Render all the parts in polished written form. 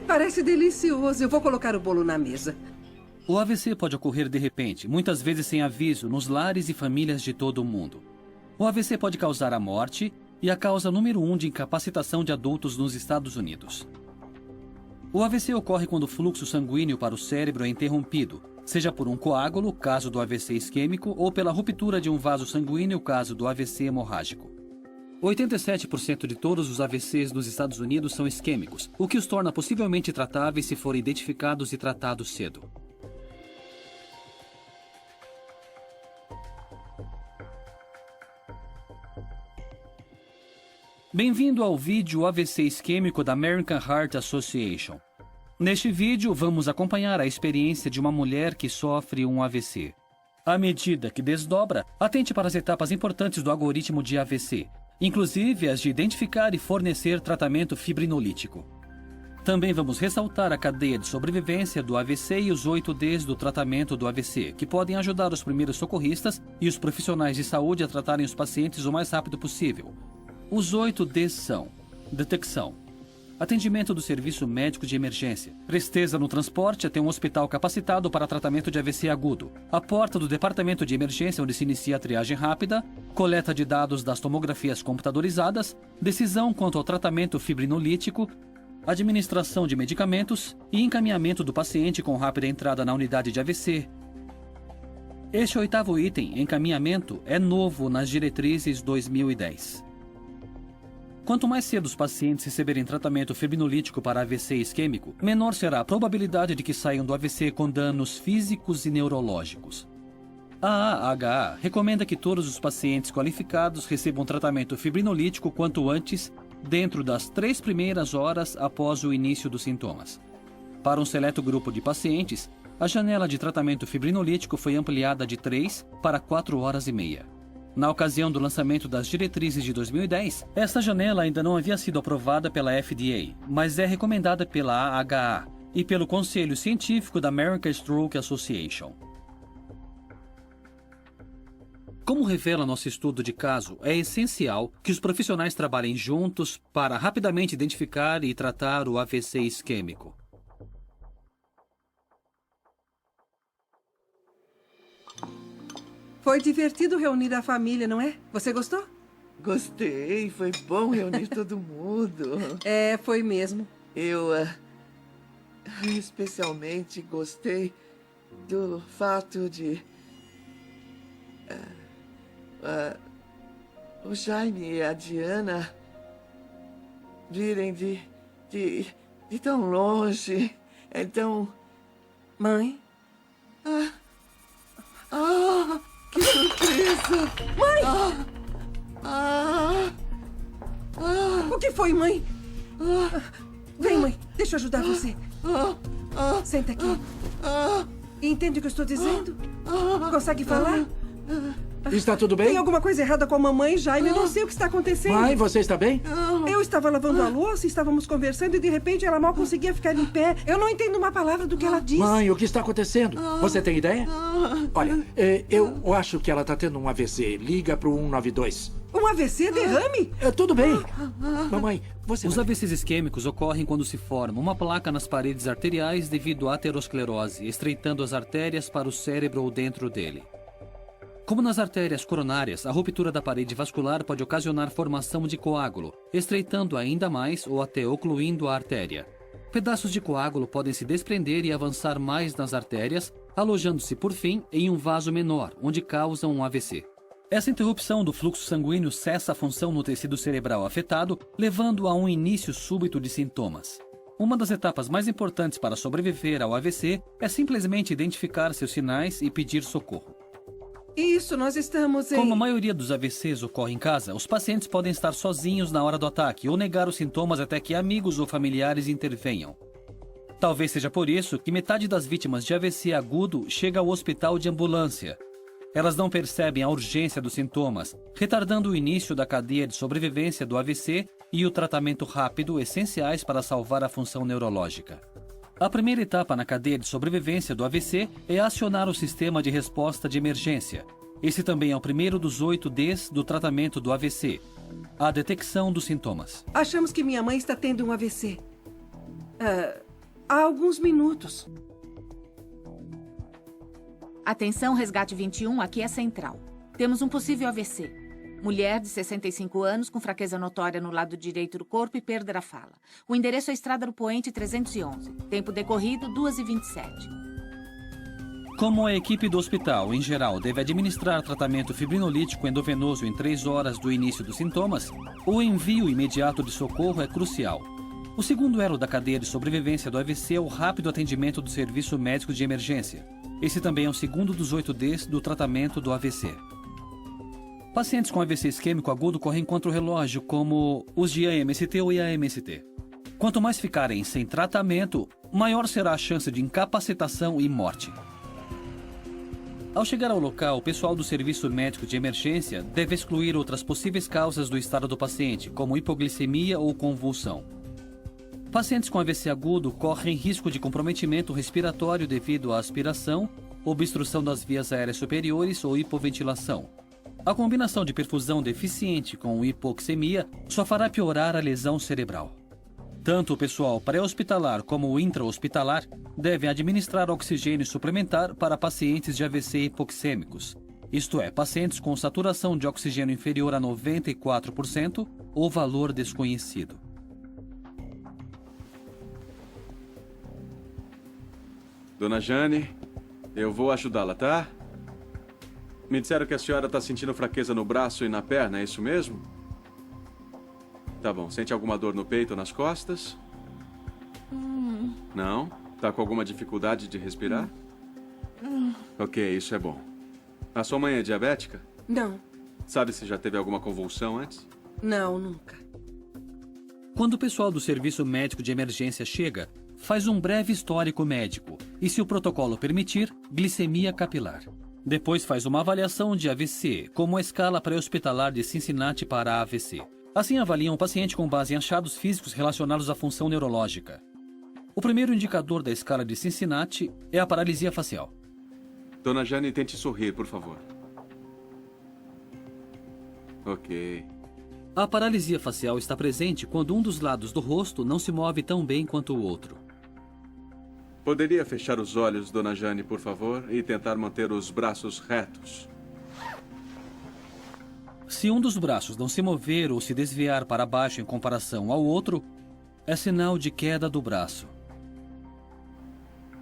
Parece delicioso. Eu vou colocar o bolo na mesa. O AVC pode ocorrer de repente, muitas vezes sem aviso, nos lares e famílias de todo o mundo. O AVC pode causar a morte e a causa número 1 de incapacitação de adultos nos Estados Unidos. O AVC ocorre quando o fluxo sanguíneo para o cérebro é interrompido, seja por um coágulo, caso do AVC isquêmico, ou pela ruptura de um vaso sanguíneo, caso do AVC hemorrágico. 87% de todos os AVCs nos Estados Unidos são isquêmicos, o que os torna possivelmente tratáveis se forem identificados e tratados cedo. Bem-vindo ao vídeo AVC isquêmico da American Heart Association. Neste vídeo, vamos acompanhar a experiência de uma mulher que sofre um AVC. À medida que desdobra, atente para as etapas importantes do algoritmo de AVC, inclusive as de identificar e fornecer tratamento fibrinolítico. Também vamos ressaltar a cadeia de sobrevivência do AVC e os 8 Ds do tratamento do AVC, que podem ajudar os primeiros socorristas e os profissionais de saúde a tratarem os pacientes o mais rápido possível. Os 8 Ds são: detecção, atendimento do serviço médico de emergência, presteza no transporte até um hospital capacitado para tratamento de AVC agudo, a porta do departamento de emergência onde se inicia a triagem rápida, coleta de dados das tomografias computadorizadas, decisão quanto ao tratamento fibrinolítico, administração de medicamentos e encaminhamento do paciente com rápida entrada na unidade de AVC. Este 8º item, encaminhamento, é novo nas diretrizes 2010. Quanto mais cedo os pacientes receberem tratamento fibrinolítico para AVC isquêmico, menor será a probabilidade de que saiam do AVC com danos físicos e neurológicos. A AHA recomenda que todos os pacientes qualificados recebam tratamento fibrinolítico quanto antes, dentro das 3 primeiras horas após o início dos sintomas. Para um seleto grupo de pacientes, a janela de tratamento fibrinolítico foi ampliada de 3 para 4 horas e meia. Na ocasião do lançamento das diretrizes de 2010, esta janela ainda não havia sido aprovada pela FDA, mas é recomendada pela AHA e pelo Conselho Científico da American Stroke Association. Como revela nosso estudo de caso, é essencial que os profissionais trabalhem juntos para rapidamente identificar e tratar o AVC isquêmico. Foi divertido reunir a família, não é? Você gostou? Gostei, foi bom reunir todo mundo. É, foi mesmo. Eu especialmente gostei do fato de o Jaime e a Diana virem de tão longe. Então... Mãe? Que surpresa! Mãe! O que foi, mãe? Vem, mãe. Deixa eu ajudar você. Senta aqui. Entende o que eu estou dizendo? Consegue falar? Está tudo bem? Tem alguma coisa errada com a mamãe, Jaime? Eu não sei o que está acontecendo. Mãe, você está bem? Eu estava lavando a louça, estávamos conversando e de repente ela mal conseguia ficar em pé. Eu não entendo uma palavra do que ela disse. Mãe, o que está acontecendo? Você tem ideia? Olha, eu acho que ela está tendo um AVC. Liga para o 192. Um AVC? Derrame? Tudo bem. Mamãe, você Os vai... AVCs isquêmicos ocorrem quando se forma uma placa nas paredes arteriais devido à aterosclerose, estreitando as artérias para o cérebro ou dentro dele. Como nas artérias coronárias, a ruptura da parede vascular pode ocasionar formação de coágulo, estreitando ainda mais ou até ocluindo a artéria. Pedaços de coágulo podem se desprender e avançar mais nas artérias, alojando-se por fim em um vaso menor, onde causam um AVC. Essa interrupção do fluxo sanguíneo cessa a função no tecido cerebral afetado, levando a um início súbito de sintomas. Uma das etapas mais importantes para sobreviver ao AVC é simplesmente identificar seus sinais e pedir socorro. Isso, nós estamos em... Como a maioria dos AVCs ocorre em casa, os pacientes podem estar sozinhos na hora do ataque ou negar os sintomas até que amigos ou familiares intervenham. Talvez seja por isso que metade das vítimas de AVC agudo chega ao hospital de ambulância. Elas não percebem a urgência dos sintomas, retardando o início da cadeia de sobrevivência do AVC e o tratamento rápido essenciais para salvar a função neurológica. A primeira etapa na cadeia de sobrevivência do AVC é acionar o sistema de resposta de emergência. Esse também é o primeiro dos 8 Ds do tratamento do AVC, a detecção dos sintomas. Achamos que minha mãe está tendo um AVC. Há alguns minutos. Atenção, Resgate 21, aqui é Central. Temos um possível AVC. Mulher de 65 anos com fraqueza notória no lado direito do corpo e perda da fala. O endereço é Estrada do Poente 311. Tempo decorrido, 2h27. Como a equipe do hospital, em geral, deve administrar tratamento fibrinolítico endovenoso em 3 horas do início dos sintomas, o envio imediato de socorro é crucial. O segundo elo da cadeia de sobrevivência do AVC é o rápido atendimento do serviço médico de emergência. Esse também é o segundo dos 8 Ds do tratamento do AVC. Pacientes com AVC isquêmico agudo correm contra o relógio, como os de AMST ou IAMST. Quanto mais ficarem sem tratamento, maior será a chance de incapacitação e morte. Ao chegar ao local, o pessoal do serviço médico de emergência deve excluir outras possíveis causas do estado do paciente, como hipoglicemia ou convulsão. Pacientes com AVC agudo correm risco de comprometimento respiratório devido à aspiração, obstrução das vias aéreas superiores ou hipoventilação. A combinação de perfusão deficiente com hipoxemia só fará piorar a lesão cerebral. Tanto o pessoal pré-hospitalar como o intra-hospitalar devem administrar oxigênio suplementar para pacientes de AVC hipoxêmicos, isto é, pacientes com saturação de oxigênio inferior a 94% ou valor desconhecido. Dona Jane, eu vou ajudá-la, tá? Me disseram que a senhora está sentindo fraqueza no braço e na perna, é isso mesmo? Tá bom. Sente alguma dor no peito ou nas costas? Não? Tá com alguma dificuldade de respirar? Ok, isso é bom. A sua mãe é diabética? Não. Sabe se já teve alguma convulsão antes? Não, nunca. Quando o pessoal do serviço médico de emergência chega, faz um breve histórico médico e, se o protocolo permitir, glicemia capilar. Depois faz uma avaliação de AVC, como a escala pré-hospitalar de Cincinnati para AVC. Assim avaliam o paciente com base em achados físicos relacionados à função neurológica. O primeiro indicador da escala de Cincinnati é a paralisia facial. Dona Jane, tente sorrir, por favor. Ok. A paralisia facial está presente quando um dos lados do rosto não se move tão bem quanto o outro. Poderia fechar os olhos, Dona Jane, por favor, e tentar manter os braços retos? Se um dos braços não se mover ou se desviar para baixo em comparação ao outro, é sinal de queda do braço.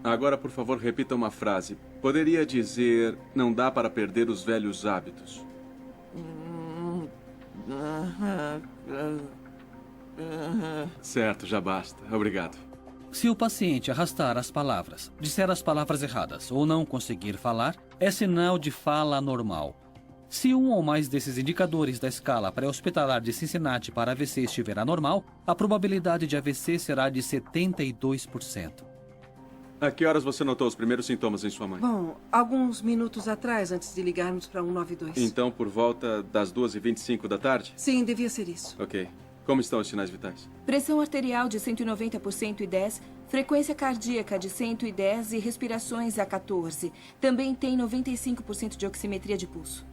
Agora, por favor, repita uma frase. Poderia dizer, não dá para perder os velhos hábitos. Certo, já basta. Obrigado. Se o paciente arrastar as palavras, disser as palavras erradas ou não conseguir falar, é sinal de fala anormal. Se um ou mais desses indicadores da escala pré-hospitalar de Cincinnati para AVC estiver anormal, a probabilidade de AVC será de 72%. A que horas você notou os primeiros sintomas em sua mãe? Bom, alguns minutos atrás, antes de ligarmos para 192. Então, por volta das 2h25 da tarde? Sim, devia ser isso. Ok. Como estão os sinais vitais? Pressão arterial de 190 por 110, frequência cardíaca de 110 e respirações a 14. Também tem 95% de oximetria de pulso.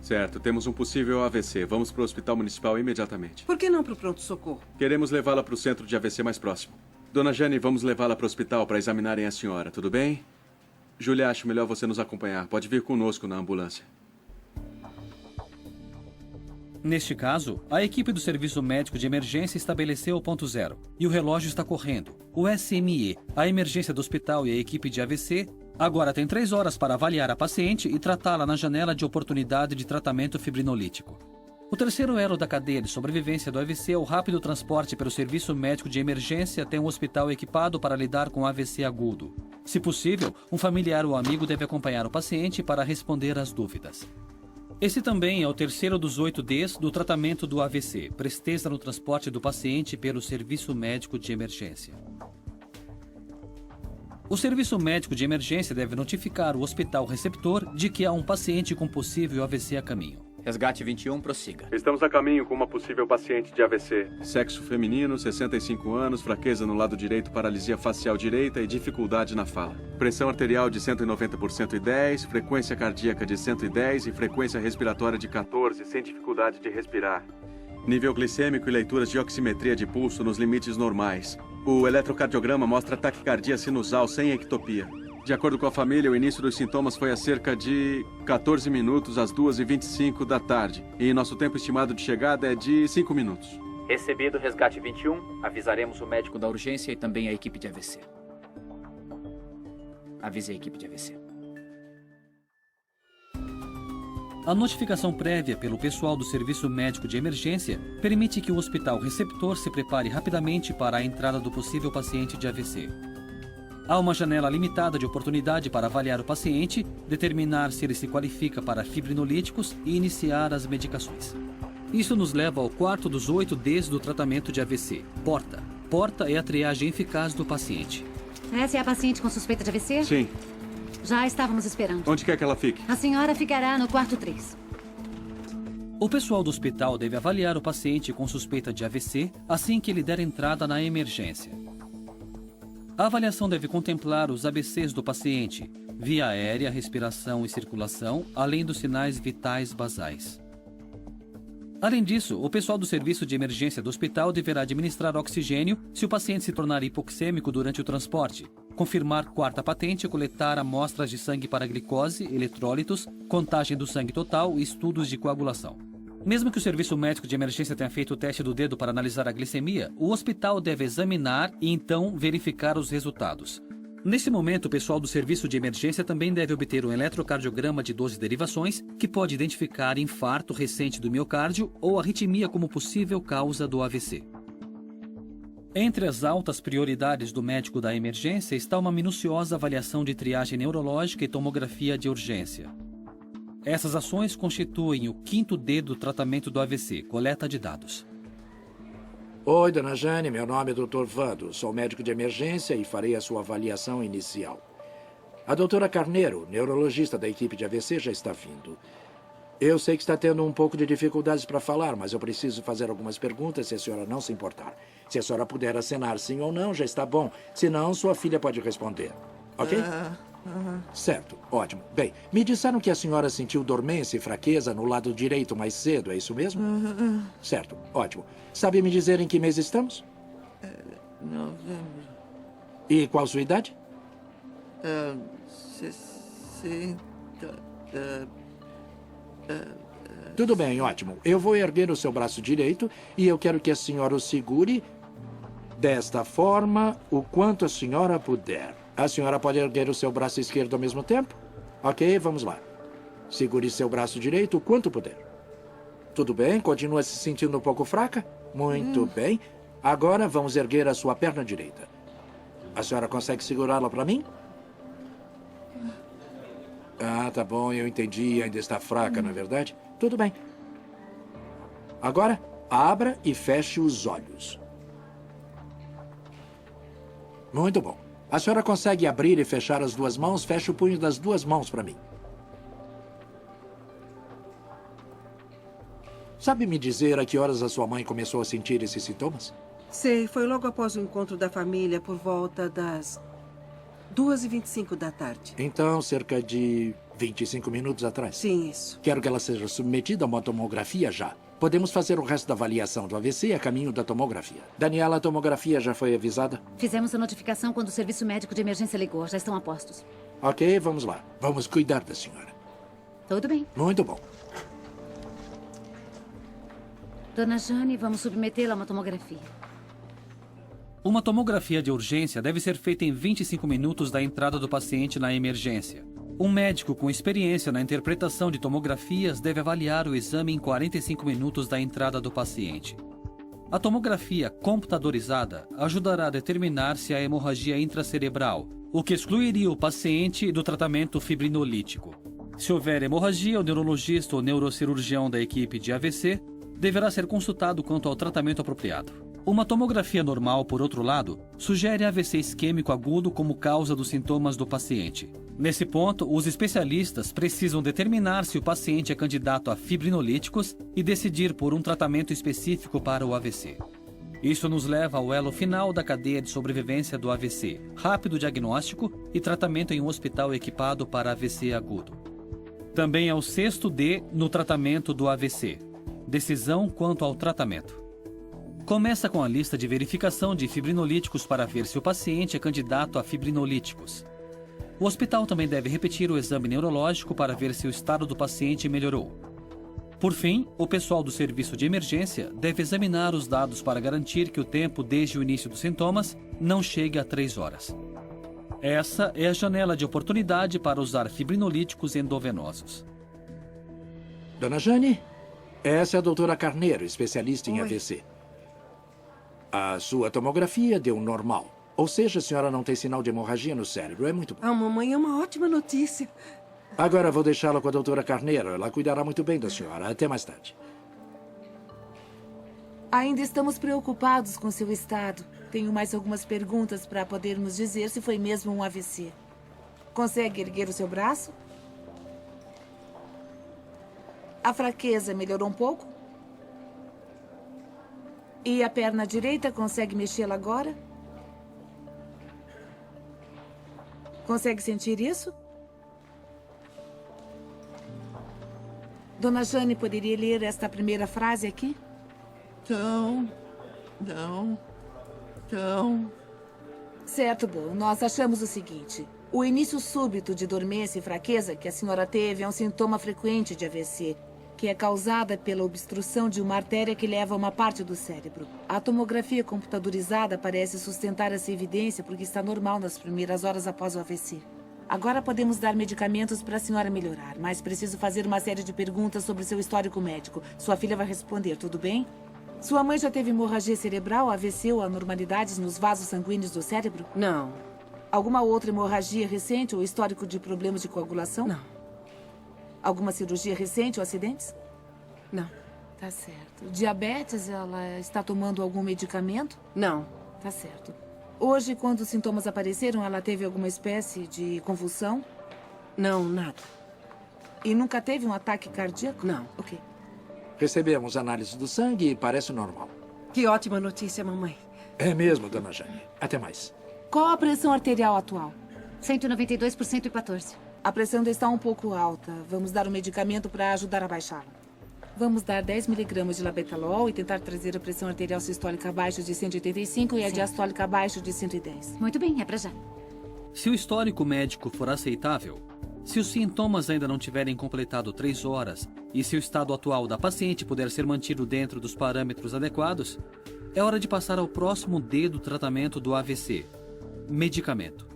Certo, temos um possível AVC. Vamos para o hospital municipal imediatamente. Por que não para o pronto-socorro? Queremos levá-la para o centro de AVC mais próximo. Dona Jane, vamos levá-la para o hospital para examinarem a senhora, tudo bem? Júlia, acho melhor você nos acompanhar. Pode vir conosco na ambulância. Neste caso, a equipe do Serviço Médico de Emergência estabeleceu o ponto zero e o relógio está correndo. O SME, a emergência do hospital e a equipe de AVC, agora tem 3 horas para avaliar a paciente e tratá-la na janela de oportunidade de tratamento fibrinolítico. O terceiro elo da cadeia de sobrevivência do AVC é o rápido transporte pelo Serviço Médico de Emergência até um hospital equipado para lidar com AVC agudo. Se possível, um familiar ou amigo deve acompanhar o paciente para responder às dúvidas. Esse também é o terceiro dos 8 Ds do tratamento do AVC, presteza no transporte do paciente pelo Serviço Médico de Emergência. O Serviço Médico de Emergência deve notificar o hospital receptor de que há um paciente com possível AVC a caminho. Resgate 21, prossiga. Estamos a caminho com uma possível paciente de AVC. Sexo feminino, 65 anos, fraqueza no lado direito, paralisia facial direita e dificuldade na fala. Pressão arterial de 190 por 110, frequência cardíaca de 110 e frequência respiratória de 14, sem dificuldade de respirar. Nível glicêmico e leituras de oximetria de pulso nos limites normais. O eletrocardiograma mostra taquicardia sinusal sem ectopia. De acordo com a família, o início dos sintomas foi há cerca de 14 minutos às 2h25 da tarde. E nosso tempo estimado de chegada é de 5 minutos. Recebido resgate 21, avisaremos o médico da urgência e também a equipe de AVC. Avise a equipe de AVC. A notificação prévia pelo pessoal do Serviço Médico de Emergência permite que o hospital receptor se prepare rapidamente para a entrada do possível paciente de AVC. Há uma janela limitada de oportunidade para avaliar o paciente, determinar se ele se qualifica para fibrinolíticos e iniciar as medicações. Isso nos leva ao quarto dos 8 Ds do tratamento de AVC, porta. Porta é a triagem eficaz do paciente. Essa é a paciente com suspeita de AVC? Sim. Já estávamos esperando. Onde quer que ela fique? A senhora ficará no quarto 3. O pessoal do hospital deve avaliar o paciente com suspeita de AVC assim que ele der entrada na emergência. A avaliação deve contemplar os ABCs do paciente, via aérea, respiração e circulação, além dos sinais vitais basais. Além disso, o pessoal do serviço de emergência do hospital deverá administrar oxigênio se o paciente se tornar hipoxêmico durante o transporte, confirmar quarta patente, coletar amostras de sangue para glicose, eletrólitos, contagem do sangue total e estudos de coagulação. Mesmo que o serviço médico de emergência tenha feito o teste do dedo para analisar a glicemia, o hospital deve examinar e então verificar os resultados. Nesse momento, o pessoal do serviço de emergência também deve obter um eletrocardiograma de 12 derivações, que pode identificar infarto recente do miocárdio ou arritmia como possível causa do AVC. Entre as altas prioridades do médico da emergência está uma minuciosa avaliação de triagem neurológica e tomografia de urgência. Essas ações constituem o 5º D do tratamento do AVC, coleta de dados. Oi, dona Jane, meu nome é Dr. Vando. Sou médico de emergência e farei a sua avaliação inicial. A doutora Carneiro, neurologista da equipe de AVC, já está vindo. Eu sei que está tendo um pouco de dificuldades para falar, mas eu preciso fazer algumas perguntas se a senhora não se importar. Se a senhora puder acenar sim ou não, já está bom. Se não, sua filha pode responder. Ok? Certo, ótimo. Bem, me disseram que a senhora sentiu dormência e fraqueza no lado direito mais cedo, é isso mesmo? Certo, ótimo. Sabe me dizer em que mês estamos? Novembro. E qual sua idade? 60. Tudo bem, ótimo. Eu vou erguer o seu braço direito e eu quero que a senhora o segure desta forma o quanto a senhora puder. A senhora pode erguer o seu braço esquerdo ao mesmo tempo? Ok, vamos lá. Segure seu braço direito o quanto puder. Tudo bem? Continua se sentindo um pouco fraca? Muito bem. Agora vamos erguer a sua perna direita. A senhora consegue segurá-la para mim? Ah, tá bom, eu entendi. Ainda está fraca, não é verdade? Tudo bem. Agora, abra e feche os olhos. Muito bom. A senhora consegue abrir e fechar as duas mãos? Feche o punho das duas mãos para mim. Sabe me dizer a que horas a sua mãe começou a sentir esses sintomas? Sei, foi logo após o encontro da família, por volta das 2h25 da tarde. Então, cerca de 25 minutos atrás. Sim, isso. Quero que ela seja submetida a uma tomografia já. Podemos fazer o resto da avaliação do AVC a caminho da tomografia. Daniela, a tomografia já foi avisada? Fizemos a notificação quando o serviço médico de emergência ligou. Já estão a postos. Ok, vamos lá. Vamos cuidar da senhora. Tudo bem. Muito bom. Dona Jane, vamos submetê-la a uma tomografia. Uma tomografia de urgência deve ser feita em 25 minutos da entrada do paciente na emergência. Um médico com experiência na interpretação de tomografias deve avaliar o exame em 45 minutos da entrada do paciente. A tomografia computadorizada ajudará a determinar se há hemorragia intracerebral, o que excluiria o paciente do tratamento fibrinolítico. Se houver hemorragia, o neurologista ou neurocirurgião da equipe de AVC deverá ser consultado quanto ao tratamento apropriado. Uma tomografia normal, por outro lado, sugere AVC isquêmico agudo como causa dos sintomas do paciente. Nesse ponto, os especialistas precisam determinar se o paciente é candidato a fibrinolíticos e decidir por um tratamento específico para o AVC. Isso nos leva ao elo final da cadeia de sobrevivência do AVC, rápido diagnóstico e tratamento em um hospital equipado para AVC agudo. Também é o 6º D no tratamento do AVC, Decisão quanto ao tratamento. Começa com a lista de verificação de fibrinolíticos para ver se o paciente é candidato a fibrinolíticos. O hospital também deve repetir o exame neurológico para ver se o estado do paciente melhorou. Por fim, o pessoal do serviço de emergência deve examinar os dados para garantir que o tempo desde o início dos sintomas não chegue a 3 horas. Essa é a janela de oportunidade para usar fibrinolíticos endovenosos. Dona Jane, essa é a doutora Carneiro, especialista em Oi. AVC. A sua tomografia deu normal. Ou seja, a senhora não tem sinal de hemorragia no cérebro. É muito bom. Ah, mamãe, é uma ótima notícia. Agora vou deixá-la com a doutora Carneiro. Ela cuidará muito bem da senhora. Até mais tarde. Ainda estamos preocupados com seu estado. Tenho mais algumas perguntas para podermos dizer se foi mesmo um AVC. Consegue erguer o seu braço? A fraqueza melhorou um pouco? E a perna direita, consegue mexê-la agora? Consegue sentir isso? Dona Jane, poderia ler esta primeira frase aqui? Não. Certo, bom. Nós achamos o seguinte. O início súbito de dormência e fraqueza que a senhora teve é um sintoma frequente de AVC, que é causada pela obstrução de uma artéria que leva a uma parte do cérebro. A tomografia computadorizada parece sustentar essa evidência porque está normal nas primeiras horas após o AVC. Agora podemos dar medicamentos para a senhora melhorar, mas preciso fazer uma série de perguntas sobre seu histórico médico. Sua filha vai responder, tudo bem? Sua mãe já teve hemorragia cerebral, AVC ou anormalidades nos vasos sanguíneos do cérebro? Não, Alguma outra hemorragia recente ou histórico de problemas de coagulação? não, Alguma cirurgia recente ou acidentes? não, Tá certo. Diabetes, ela está tomando algum medicamento? não, Tá certo. Hoje, quando os sintomas apareceram, ela teve alguma espécie de convulsão? não, nada. E nunca teve um ataque cardíaco? Não. Ok. Recebemos análise do sangue e parece normal. Que ótima notícia, mamãe. É mesmo, dona Jane. Até mais. Qual a pressão arterial atual? 192 por 114. A pressão ainda está um pouco alta. Vamos dar um medicamento para ajudar a baixá-la. Vamos dar 10 miligramas de labetalol e tentar trazer a pressão arterial sistólica abaixo de 185 e a diastólica abaixo de 110. Muito bem, é pra já. Se o histórico médico for aceitável, se os sintomas ainda não tiverem completado 3 horas e se o estado atual da paciente puder ser mantido dentro dos parâmetros adequados, é hora de passar ao próximo D do tratamento do AVC: medicamento.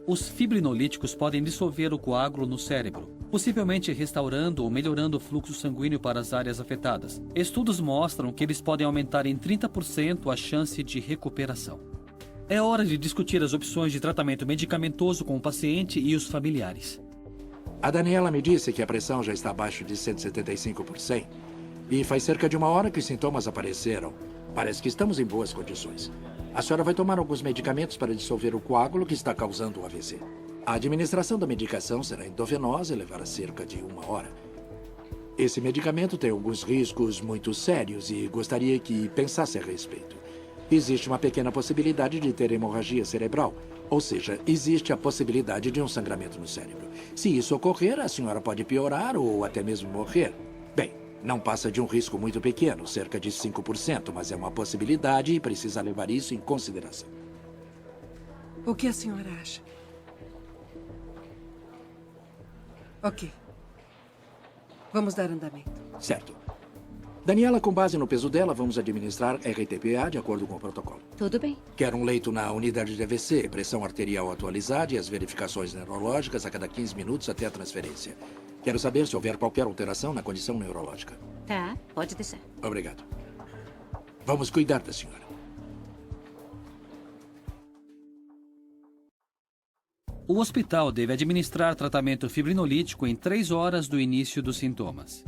Os fibrinolíticos podem dissolver o coágulo no cérebro, possivelmente restaurando ou melhorando o fluxo sanguíneo para as áreas afetadas. Estudos mostram que eles podem aumentar em 30% a chance de recuperação. É hora de discutir as opções de tratamento medicamentoso com o paciente e os familiares. A Daniela me disse que a pressão já está abaixo de 175 por 100. E faz cerca de 1 hora que os sintomas apareceram. Parece que estamos em boas condições. A senhora vai tomar alguns medicamentos para dissolver o coágulo que está causando o AVC. A administração da medicação será endovenosa e levará cerca de 1 hora. Esse medicamento tem alguns riscos muito sérios e gostaria que pensasse a respeito. Existe uma pequena possibilidade de ter hemorragia cerebral, ou seja, existe a possibilidade de um sangramento no cérebro. Se isso ocorrer, a senhora pode piorar ou até mesmo morrer. Bem, não passa de um risco muito pequeno, cerca de 5%, mas é uma possibilidade e precisa levar isso em consideração. O que a senhora acha? Ok. Vamos dar andamento. Certo. Daniela, com base no peso dela, vamos administrar RTPA de acordo com o protocolo. Tudo bem. Quero um leito na unidade de AVC, pressão arterial atualizada e as verificações neurológicas a cada 15 minutos até a transferência. Quero saber se houver qualquer alteração na condição neurológica. Tá, pode deixar. Obrigado. Vamos cuidar da senhora. O hospital deve administrar tratamento fibrinolítico em 3 horas do início dos sintomas.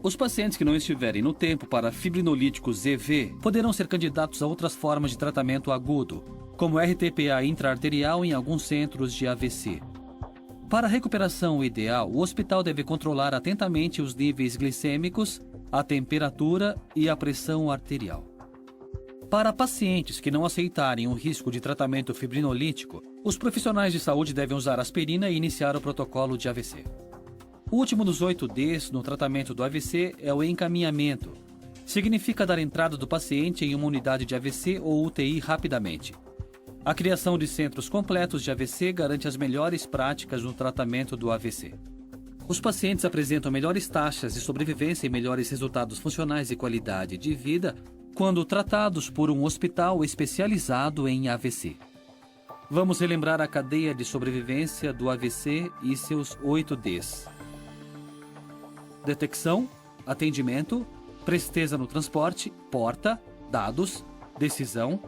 Os pacientes que não estiverem no tempo para fibrinolíticos EV poderão ser candidatos a outras formas de tratamento agudo, como RTPA intraarterial em alguns centros de AVC. Para a recuperação ideal, o hospital deve controlar atentamente os níveis glicêmicos, a temperatura e a pressão arterial. Para pacientes que não aceitarem o risco de tratamento fibrinolítico, os profissionais de saúde devem usar aspirina e iniciar o protocolo de AVC. O último dos 8 Ds no tratamento do AVC é o encaminhamento. Significa dar entrada do paciente em uma unidade de AVC ou UTI rapidamente. A criação de centros completos de AVC garante as melhores práticas no tratamento do AVC. Os pacientes apresentam melhores taxas de sobrevivência e melhores resultados funcionais e qualidade de vida quando tratados por um hospital especializado em AVC. Vamos relembrar a cadeia de sobrevivência do AVC e seus 8 Ds. Detecção, atendimento, presteza no transporte, porta, dados, decisão,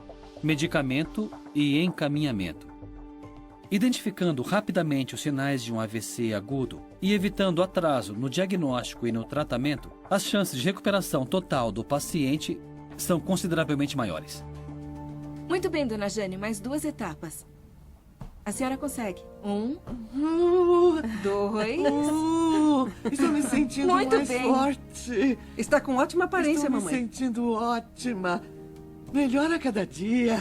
medicamento e encaminhamento. Identificando rapidamente os sinais de um AVC agudo e evitando atraso no diagnóstico e no tratamento, as chances de recuperação total do paciente são consideravelmente maiores. Muito bem, dona Jane, mais 2 etapas. A senhora consegue. 1, 2... Estou me sentindo Muito mais bem. forte. Está com ótima aparência, Estou me mamãe. sentindo ótima. Melhor a cada dia.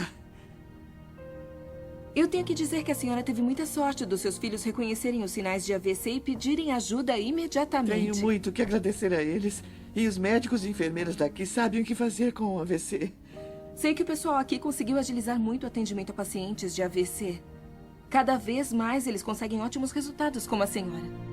Eu tenho que dizer que a senhora teve muita sorte dos seus filhos reconhecerem os sinais de AVC e pedirem ajuda imediatamente. Tenho muito que agradecer a eles. E os médicos e enfermeiras daqui sabem o que fazer com o AVC. Sei que o pessoal aqui conseguiu agilizar muito o atendimento a pacientes de AVC. Cada vez mais eles conseguem ótimos resultados, como a senhora.